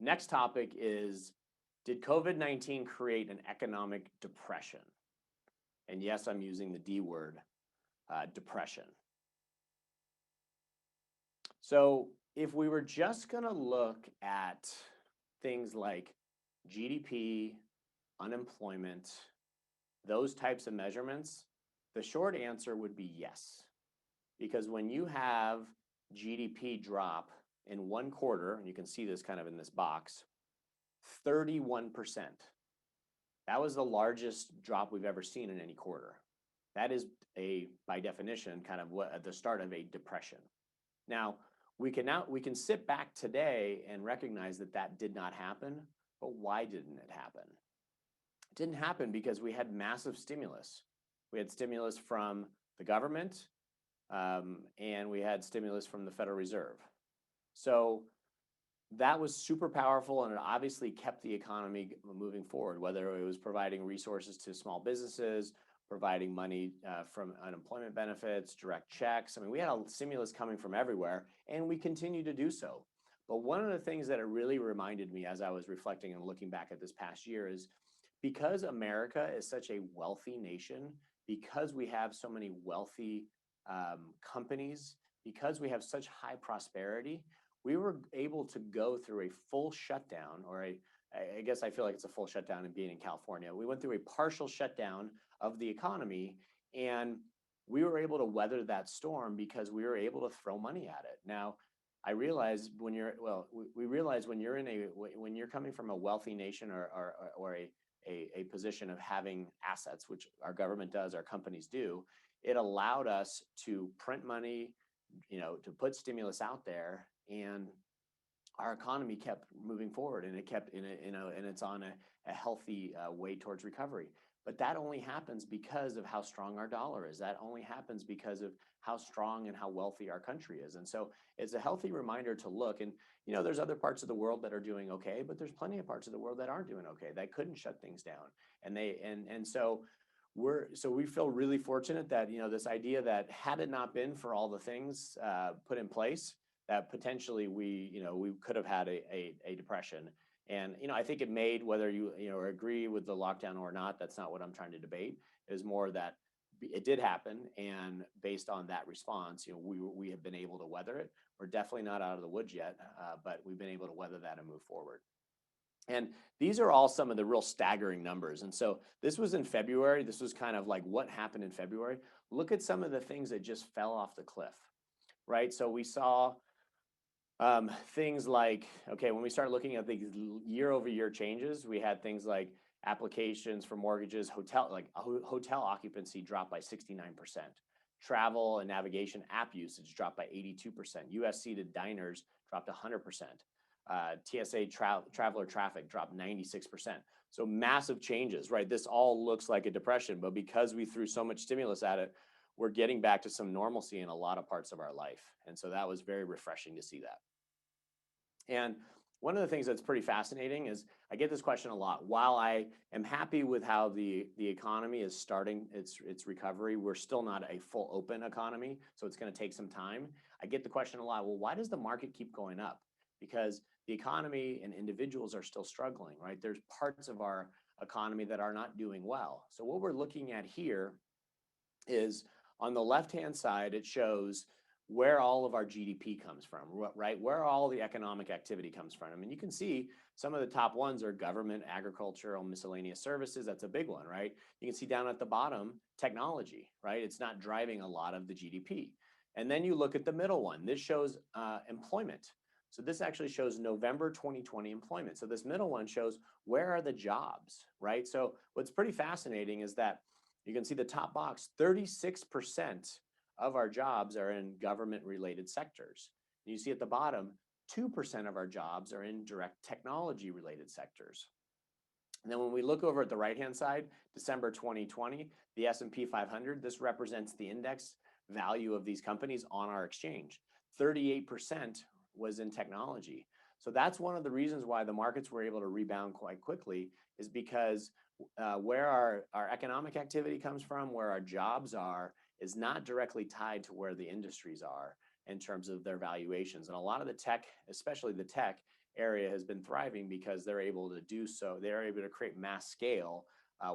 Next topic is, did COVID-19 create an economic depression? And yes, I'm using the D word, depression. So if we were just going to look at things like GDP, unemployment, those types of measurements, the short answer would be yes. Because when you have GDP drop in one quarter, and you can see this kind of in this box, 31%. That was the largest drop we've ever seen in any quarter. That is by definition, kind of what at the start of a depression. Now, we can sit back today and recognize that that did not happen, but why didn't it happen? It didn't happen because we had massive stimulus. We had stimulus from the government, and we had stimulus from the Federal Reserve. So that was super powerful, and it obviously kept the economy moving forward, whether it was providing resources to small businesses, providing money from unemployment benefits, direct checks. I mean, we had a stimulus coming from everywhere, and we continue to do so. But one of the things that it really reminded me as I was reflecting and looking back at this past year is, because America is such a wealthy nation, because we have so many wealthy companies, because we have such high prosperity, we were able to go through a full shutdown, or I guess I feel like it's a full shutdown in being in California. We went through a partial shutdown of the economy, and we were able to weather that storm because we were able to throw money at it. Now, I realize when you're, well, we realize when you're coming from a wealthy nation or a position of having assets, which our government does, our companies do, it allowed us to print money, to put stimulus out there, and our economy kept moving forward, and it kept and it's on a healthy way towards recovery. But that only happens because of how strong our dollar is. That only happens because of how strong and how wealthy our country is. And so it's a healthy reminder to look. And there's other parts of the world that are doing okay, but there's plenty of parts of the world that aren't doing okay, that couldn't shut things down. And so we feel really fortunate that this idea that had it not been for all the things put in place, that potentially we could have had a depression. And I think it made, whether you agree with the lockdown or not, that's not what I'm trying to debate. It is more that it did happen, and based on that response, we have been able to weather it. We're definitely not out of the woods yet, but we've been able to weather that and move forward. And these are all some of the real staggering numbers. And so this was in February. This was kind of like what happened in February. Look at some of the things that just fell off the cliff, right? So we saw things like, okay, when we start looking at the year-over-year changes, we had things like applications for mortgages, hotel occupancy dropped by 69%. Travel and navigation app usage dropped by 82%. US seated diners dropped 100%. TSA traveler traffic dropped 96%. So massive changes, right? This all looks like a depression, but because we threw so much stimulus at it, we're getting back to some normalcy in a lot of parts of our life. And so that was very refreshing to see that. And one of the things that's pretty fascinating is I get this question a lot. While I am happy with how the economy is starting its recovery, we're still not a full open economy, so it's going to take some time. I get the question a lot, well, why does the market keep going up? Because the economy and individuals are still struggling, right? There's parts of our economy that are not doing well. So what we're looking at here is, on the left-hand side, it shows where all of our GDP comes from, right? Where all the economic activity comes from. I mean, you can see some of the top ones are government, agricultural, miscellaneous services. That's a big one, right? You can see down at the bottom, technology, right? It's not driving a lot of the GDP. And then you look at the middle one. This shows employment. So this actually shows November 2020 employment. So this middle one shows where are the jobs, right? So what's pretty fascinating is that you can see the top box, 36% of our jobs are in government-related sectors. And you see at the bottom, 2% of our jobs are in direct technology-related sectors. And then when we look over at the right-hand side, December 2020, the S&P 500, this represents the index value of these companies on our exchange. 38% was in technology. So that's one of the reasons why the markets were able to rebound quite quickly, is because where our economic activity comes from, where our jobs are, is not directly tied to where the industries are in terms of their valuations. And a lot of the tech, especially the tech, area has been thriving because they're able to do so. They're able to create mass scale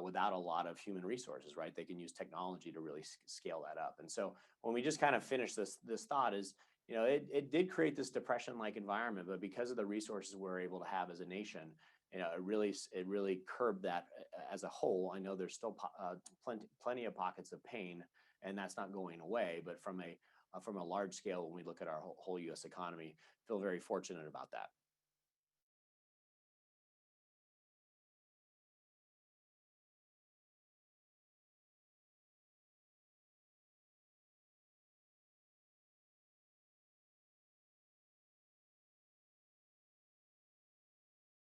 without a lot of human resources, right? They can use technology to really scale that up. And so when we just kind of finish this thought is, it did create this depression-like environment, but because of the resources we're able to have as a nation, it really curbed that as a whole. I know there's still plenty of pockets of pain, and that's not going away. But from a large scale, when we look at our whole U.S. economy, feel very fortunate about that.